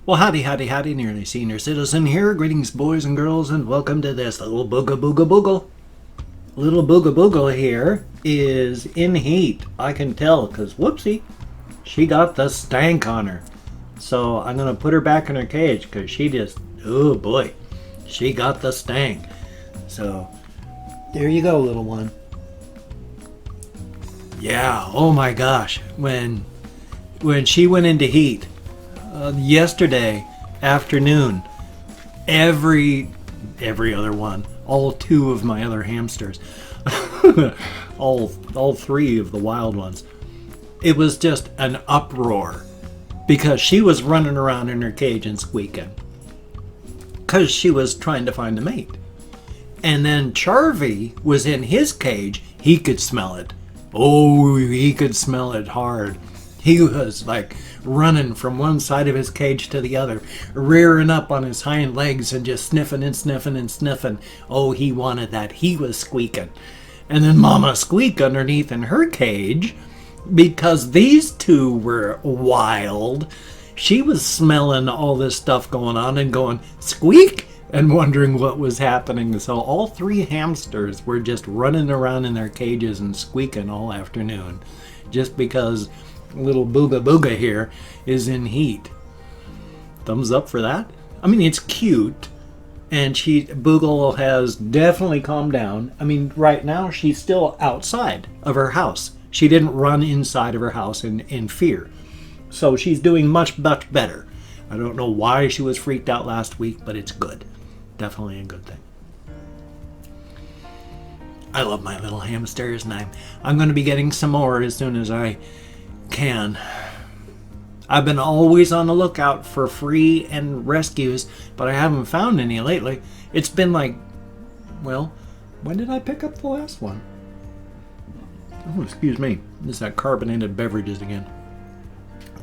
Well, howdy, howdy, howdy, nearly senior citizen here. Greetings, boys and girls, and welcome to this little booga booga boogle. Little booga boogle here is in heat. I can tell, because whoopsie, she got the stank on her. So I'm going to put her back in her cage, because she just, oh boy, she got the stank. So there you go, little one. Yeah, oh my gosh, when she went into heat, yesterday afternoon, every other one, all two of my other hamsters, all three of the wild ones, it was just an uproar because she was running around in her cage and squeaking because she was trying to find a mate. And then Charvy was in his cage. He could smell it. Oh, he could smell it hard. He was like running from one side of his cage to the other, rearing up on his hind legs and just sniffing and sniffing and sniffing. Oh, he wanted that. He was squeaking. And then Mama squeaked underneath in her cage because these two were wild. She was smelling all this stuff going on and going, squeak, and wondering what was happening. So all three hamsters were just running around in their cages and squeaking all afternoon just because little booga booga here is in heat. Thumbs up for that. I mean, it's cute, and Boogle has definitely calmed down. I mean, right now she's still outside of her house. She didn't run inside of her house in fear, so she's doing much better. I don't know why she was freaked out last week, but it's good. Definitely a good thing. I love my little hamsters, and I'm going to be getting some more as soon as I can. I've been always on the lookout for free and rescues, but I haven't found any lately. It's been like, well, when did I pick up the last one? Oh, excuse me. It's that carbonated beverages again.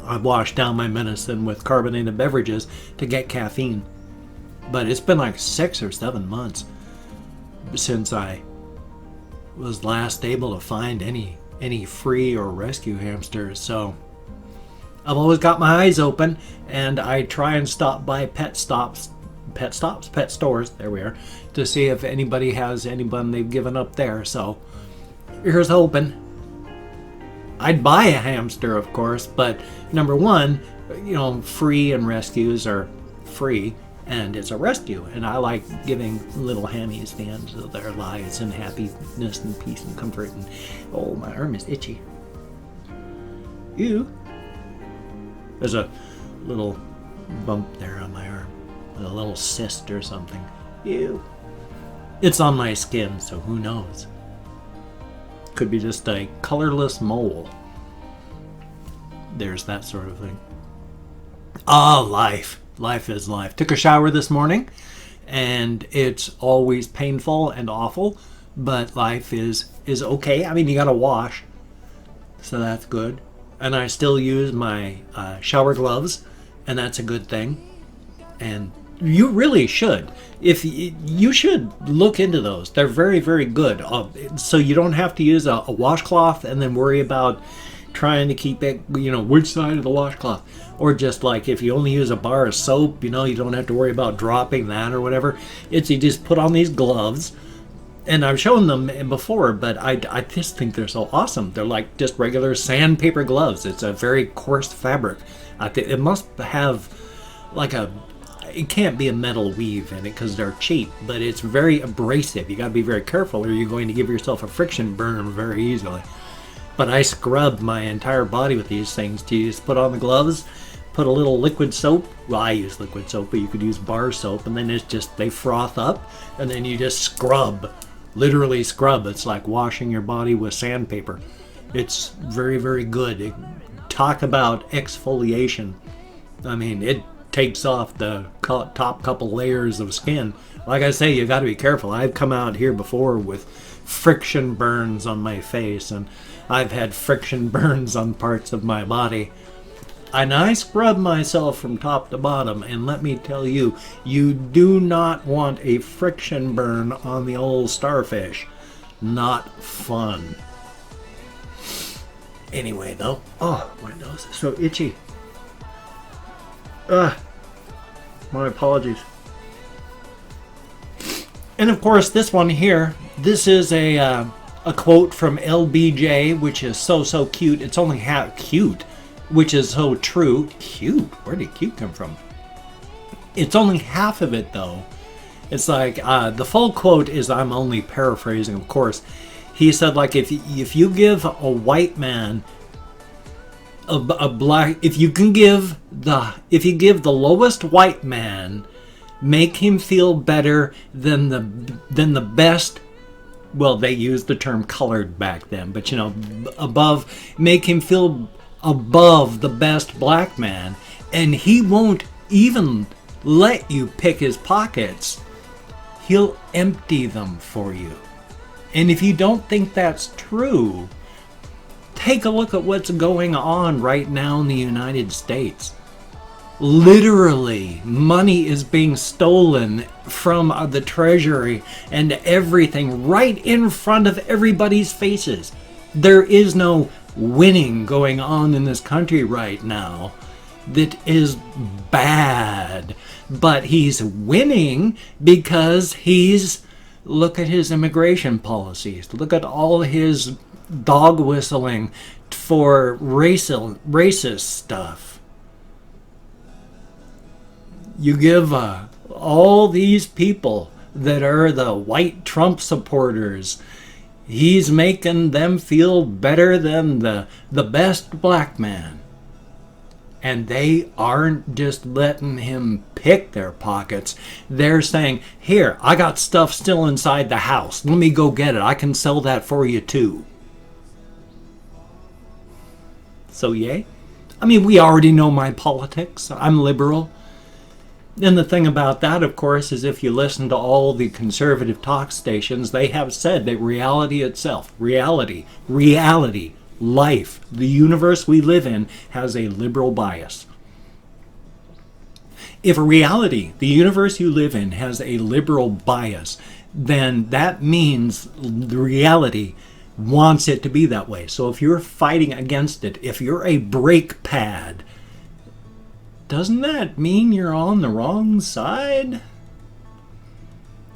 I've washed down my medicine with carbonated beverages to get caffeine. But it's been like 6 or 7 months since I was last able to find any free or rescue hamsters. So I've always got my eyes open, and I try and stop by pet stores, there we are, to see if anybody has anyone they've given up there. So here's hoping. I'd buy a hamster, of course, but number one, free and rescues are free, and it's a rescue, and I like giving little hammies the ends of their lives and happiness and peace and comfort. And oh, my arm is itchy. Ew. There's a little bump there on my arm, a little cyst or something. Ew. It's on my skin, so who knows? Could be just a colorless mole. There's that sort of thing. Ah, life. Life is life. Took a shower this morning, and it's always painful and awful, but life is okay. I mean, you gotta wash, so that's good. And I still use my shower gloves, and that's a good thing. And you really should. You should look into those. They're very, very good. So you don't have to use a washcloth and then worry about trying to keep it, which side of the washcloth. Or just like if you only use a bar of soap, you don't have to worry about dropping that or whatever. You just put on these gloves. And I've shown them before, but I just think they're so awesome. They're like just regular sandpaper gloves. It's a very coarse fabric. I think it must have it can't be a metal weave in it because they're cheap, but it's very abrasive. You got to be very careful or you're going to give yourself a friction burn very easily. But I scrub my entire body with these things. You just put on the gloves, put a little liquid soap. Well, I use liquid soap, but you could use bar soap, and then they froth up, and then you just scrub. Literally scrub. It's like washing your body with sandpaper. It's very, very good. Talk about exfoliation. I mean, it takes off the top couple layers of skin. Like I say, you got to be careful. I've come out here before with friction burns on my face, and I've had friction burns on parts of my body. And I scrub myself from top to bottom, and let me tell you, you do not want a friction burn on the old starfish. Not fun. Anyway, though, oh, my nose is so itchy. My apologies. And of course, this one here, this is a quote from LBJ, which is so cute. It's only half cute, which is so true. Cute? Where did cute come from? It's only half of it, though. It's like, the full quote is, I'm only paraphrasing, of course. He said, like, if you give a white man a black, if you give the lowest white man, make him feel better than the best, well, they used the term colored back then, but make him feel above the best black man, and he won't even let you pick his pockets. He'll empty them for you. And if you don't think that's true, take a look at what's going on right now in the United States. Literally, money is being stolen from the Treasury and everything right in front of everybody's faces. There is no winning going on in this country right now that is bad. But he's winning because look at his immigration policies. Look at all his dog whistling for racist stuff. You give all these people that are the white Trump supporters, he's making them feel better than the best black man. And they aren't just letting him pick their pockets. They're saying, here, I got stuff still inside the house. Let me go get it. I can sell that for you too. So yay? I mean, we already know my politics. I'm liberal. And the thing about that, of course, is if you listen to all the conservative talk stations, they have said that reality itself, reality, life, the universe we live in, has a liberal bias. If reality, the universe you live in, has a liberal bias, then that means the reality wants it to be that way. So if you're fighting against it, if you're a brake pad, doesn't that mean you're on the wrong side?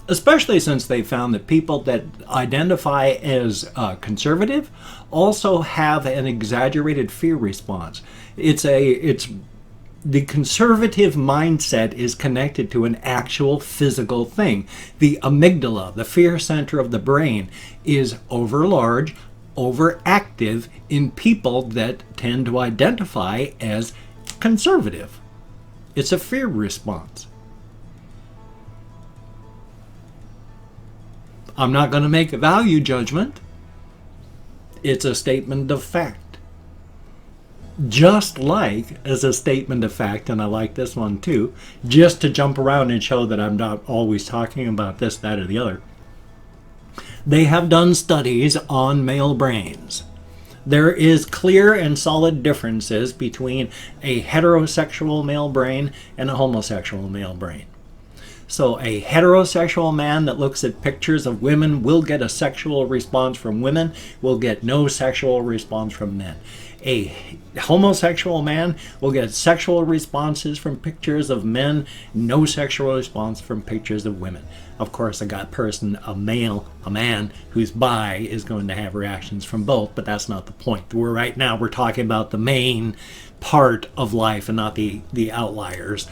Especially since they found that people that identify as conservative also have an exaggerated fear response. The conservative mindset is connected to an actual physical thing. The amygdala, the fear center of the brain, is overlarge, overactive in people that tend to identify as conservative. It's a fear response. I'm not going to make a value judgment. It's a statement of fact. Just like as a statement of fact, and I like this one too, just to jump around and show that I'm not always talking about this, that, or the other. They have done studies on male brains. There is clear and solid differences between a heterosexual male brain and a homosexual male brain. So a heterosexual man that looks at pictures of women will get a sexual response from women, will get no sexual response from men. A homosexual man will get sexual responses from pictures of men, no sexual response from pictures of women. Of course, a man who's bi is going to have reactions from both, but that's not the point. Right now we're talking about the main part of life and not the outliers.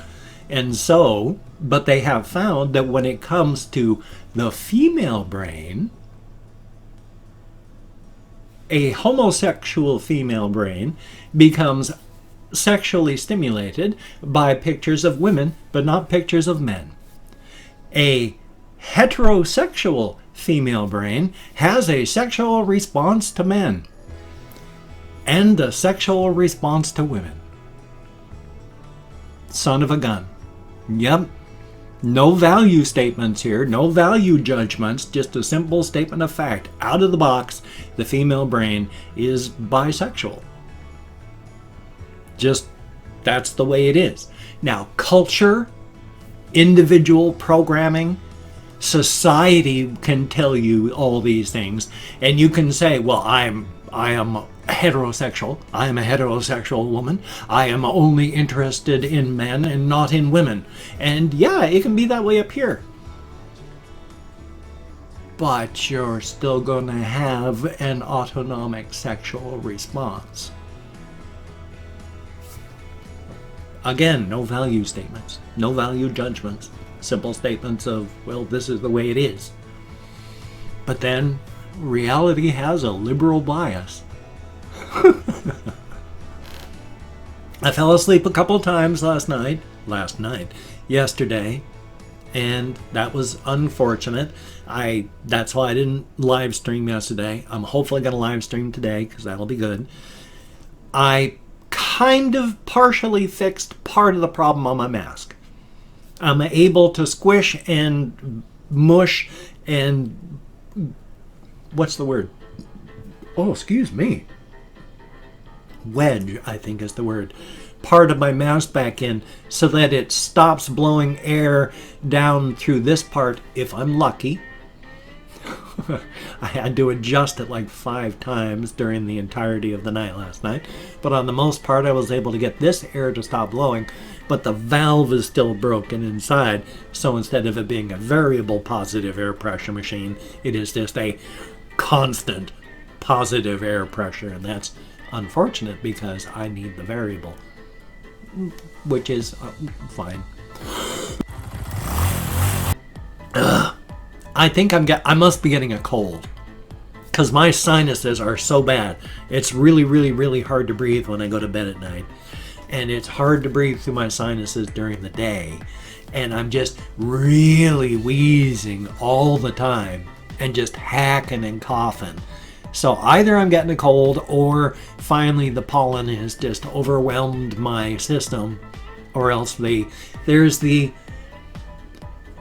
And so, but they have found that when it comes to the female brain, a homosexual female brain becomes sexually stimulated by pictures of women, but not pictures of men. A heterosexual female brain has a sexual response to men and a sexual response to women. Son of a gun. Yep. No value statements here, no value judgments, just a simple statement of fact. Out of the box, the female brain is bisexual. Just, that's the way it is. Now, culture, individual programming, society can tell you all these things, and you can say, well, I am heterosexual. I am a heterosexual woman. I am only interested in men and not in women. And yeah, it can be that way up here. But you're still going to have an autonomic sexual response. Again, no value statements, no value judgments, simple statements of, well, this is the way it is. But then reality has a liberal bias. I fell asleep a couple times yesterday, and that was unfortunate. That's why I didn't live stream yesterday. I'm hopefully going to live stream today because that'll be good. I kind of partially fixed part of the problem on my mask. I'm able to squish and mush and what's the word? Oh, excuse me. Wedge, I think is the word. Part of my mask back in so that it stops blowing air down through this part if I'm lucky. I had to adjust it like 5 times during the entirety of the night last night. But on the most part, I was able to get this air to stop blowing. But the valve is still broken inside. So instead of it being a variable positive air pressure machine, it is just a constant positive air pressure. And that's unfortunate because I need the variable, which is fine. I think I must be getting a cold because my sinuses are so bad. It's really, really, really hard to breathe when I go to bed at night. And it's hard to breathe through my sinuses during the day. And I'm just really wheezing all the time and just hacking and coughing. So either I'm getting a cold or finally the pollen has just overwhelmed my system, or else there's the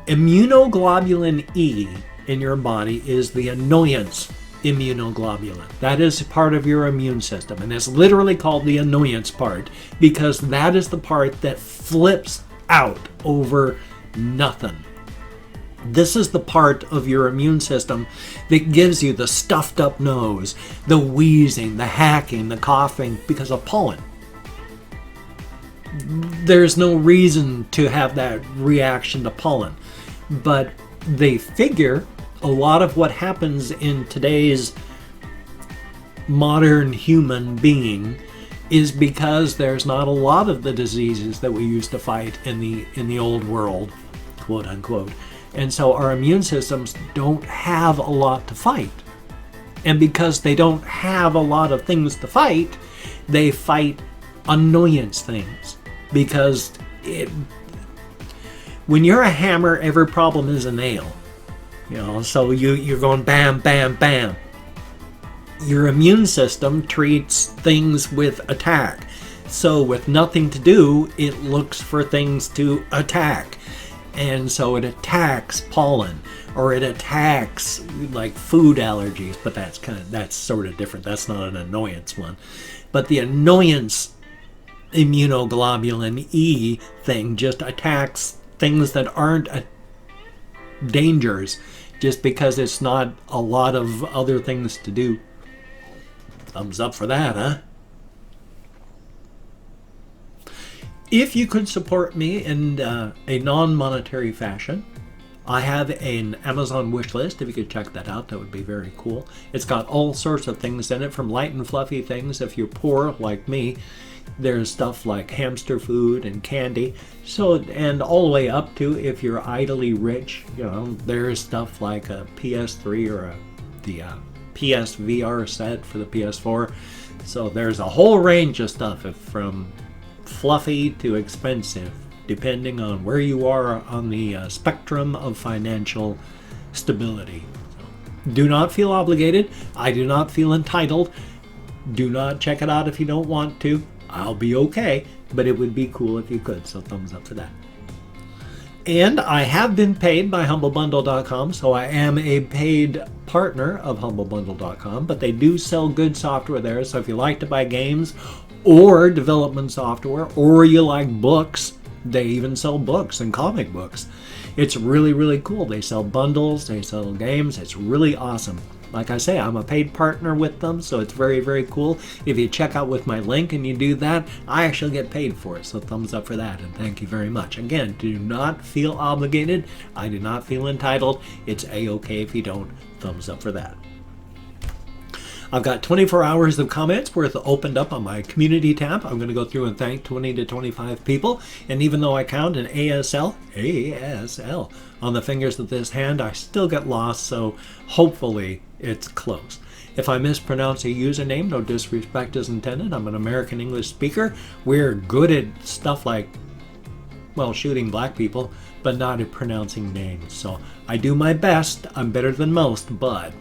immunoglobulin E in your body is the annoyance immunoglobulin. That is part of your immune system, and it's literally called the annoyance part because that is the part that flips out over nothing. This is the part of your immune system that gives you the stuffed up nose, the wheezing, the hacking, the coughing because of pollen. There's no reason to have that reaction to pollen, but they figure a lot of what happens in today's modern human being is because there's not a lot of the diseases that we used to fight in the old world, quote unquote. And so our immune systems don't have a lot to fight. And because they don't have a lot of things to fight, they fight annoyance things. Because when you're a hammer, every problem is a nail. So you're going bam, bam, bam. Your immune system treats things with attack. So with nothing to do, it looks for things to attack. And so it attacks pollen, or it attacks like food allergies, but that's sort of different. That's not an annoyance one. But the annoyance immunoglobulin E thing just attacks things that aren't dangers just because it's not a lot of other things to do. Thumbs up for that, huh? If you could support me in a non-monetary fashion, I have an Amazon wish list. If you could check that out, that would be very cool. It's got all sorts of things in it, from light and fluffy things. If you're poor like me, there's stuff like hamster food and candy. And all the way up to, if you're idly rich, there's stuff like a PS3 or the PS VR set for the PS4. So there's a whole range of stuff, from fluffy to expensive, depending on where you are on the spectrum of financial stability. So, do not feel obligated. I do not feel entitled. Do not check it out if you don't want to. I'll be okay, but it would be cool if you could, so thumbs up for that. And I have been paid by HumbleBundle.com, so I am a paid partner of HumbleBundle.com, but they do sell good software there, so if you like to buy games or development software, or you like books, they even sell books and comic books. It's really, really cool. They sell bundles, they sell games. It's really awesome. Like I say, I'm a paid partner with them, so it's very, very cool. If you check out with my link and you do that, I actually get paid for it. So thumbs up for that, and thank you very much. Again, do not feel obligated. I do not feel entitled. It's a-okay if you don't. Thumbs up for that. I've got 24 hours of comments worth opened up on my community tab. I'm going to go through and thank 20 to 25 people. And even though I count an ASL on the fingers of this hand, I still get lost. So hopefully it's close. If I mispronounce a username, no disrespect is intended. I'm an American English speaker. We're good at stuff like, well, shooting black people, but not at pronouncing names. So I do my best. I'm better than most, but...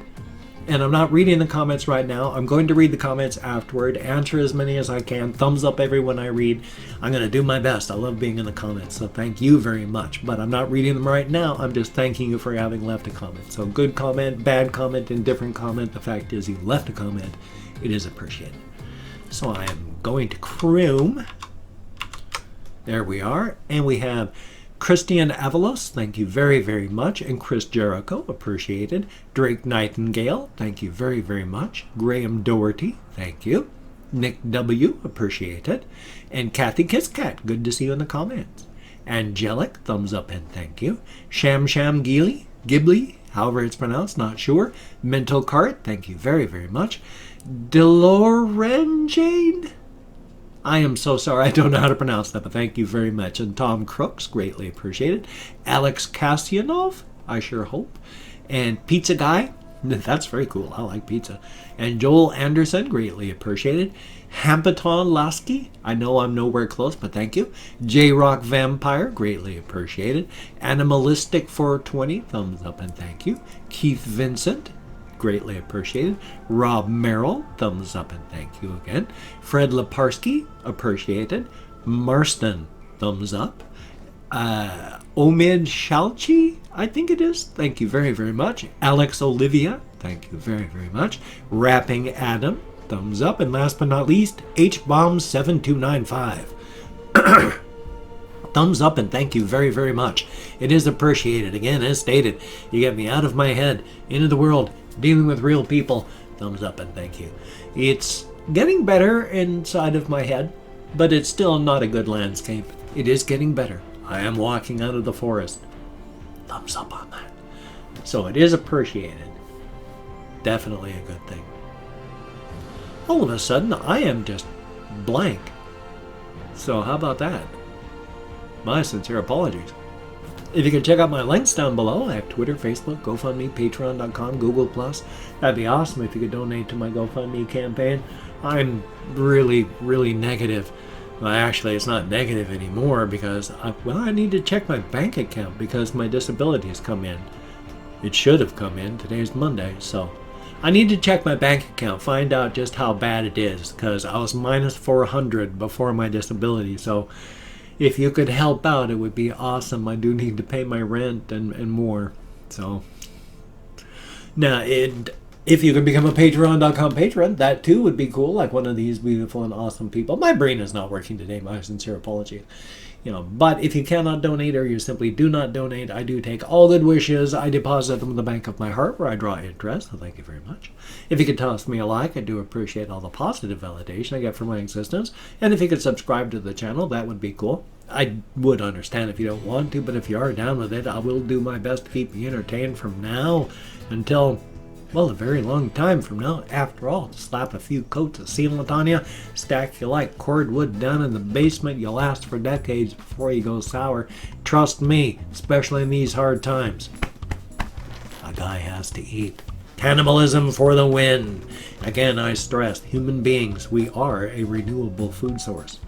And I'm not reading the comments right now. I'm going to read the comments afterward, answer as many as I can, thumbs up everyone I read. I'm going to do my best. I love being in the comments, so thank you very much. But I'm not reading them right now. I'm just thanking you for having left a comment. So good comment, bad comment, indifferent comment. The fact is you left a comment. It is appreciated. So I am going to Chrome. There we are. And we have Christian Avalos, thank you very, very much. And Chris Jericho, appreciated. Drake Nightingale, thank you very, very much. Graham Doherty, thank you. Nick W, appreciated. And Kathy Kisscat, good to see you in the comments. Angelic, thumbs up and thank you. Sham Ghibli, however it's pronounced, not sure. Mental Cart, thank you very, very much. Delorangene, I am so sorry, I don't know how to pronounce that, but thank you very much. And Tom Crooks, greatly appreciated. Alex Kasyanov, I sure hope. And Pizza Guy, that's very cool, I like pizza. And Joel Anderson, greatly appreciated. Hampaton Lasky, I know I'm nowhere close, but thank you. J-Rock Vampire, greatly appreciated. Animalistic 420, thumbs up and thank you. Keith Vincent, greatly appreciated. Rob Merrill, thumbs up and thank you again. Fred Leparsky, appreciated. Marston, thumbs up. Omid Shalchi, I think it is. Thank you very, very much. Alex Olivia, thank you very, very much. Rapping Adam, thumbs up. And last but not least, HBomb7295. Thumbs up and thank you very, very much. It is appreciated. Again, as stated, you get me out of my head, into the world, dealing with real people. Thumbs up and thank you. It's getting better inside of my head, but it's still not a good landscape. It is getting better. I am walking out of the forest. Thumbs up on that. So it is appreciated. Definitely a good thing. All of a sudden, I am just blank. So how about that? My sincere apologies. If you can check out my links down below, I have Twitter, Facebook, GoFundMe, Patreon.com, Google+. That'd be awesome if you could donate to my GoFundMe campaign. I'm really, really negative. Well, actually, it's not negative anymore because, I need to check my bank account because my disability has come in. It should have come in. Today's Monday, so I need to check my bank account, find out just how bad it is because I was minus 400 before my disability, so if you could help out, it would be awesome. I do need to pay my rent and more. So now, if you could become a Patreon.com patron, that too would be cool. Like one of these beautiful and awesome people. My brain is not working today. My sincere apologies. But if you cannot donate or you simply do not donate, I do take all good wishes. I deposit them in the bank of my heart where I draw interest. So thank you very much. If you could toss me a like, I do appreciate all the positive validation I get from my existence. And if you could subscribe to the channel, that would be cool. I would understand if you don't want to, but if you are down with it, I will do my best to keep you entertained from now until, well, a very long time from now. After all, slap a few coats of sealant on you, stack you like cordwood down in the basement, you'll last for decades before you go sour. Trust me, especially in these hard times. A guy has to eat. Cannibalism for the win. Again, I stress, human beings, we are a renewable food source.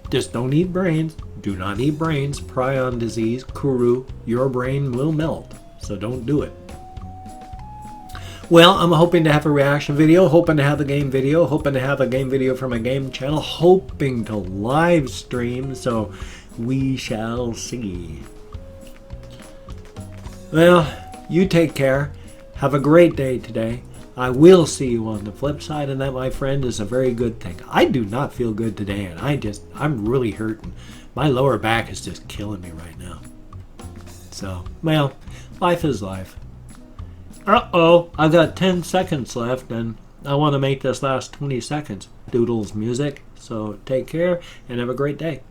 Just don't eat brains. Do not eat brains. Prion disease, Kuru, your brain will melt. So don't do it. Well, I'm hoping to have a reaction video, hoping to have a game video, hoping to have a game video from a game channel, hoping to live stream, so we shall see. Well, you take care. Have a great day today. I will see you on the flip side, and that, my friend, is a very good thing. I do not feel good today, and I'm really hurting. My lower back is just killing me right now. So, well, life is life. Uh-oh, I've got 10 seconds left, and I want to make this last 20 seconds. Doodles music. So take care and have a great day.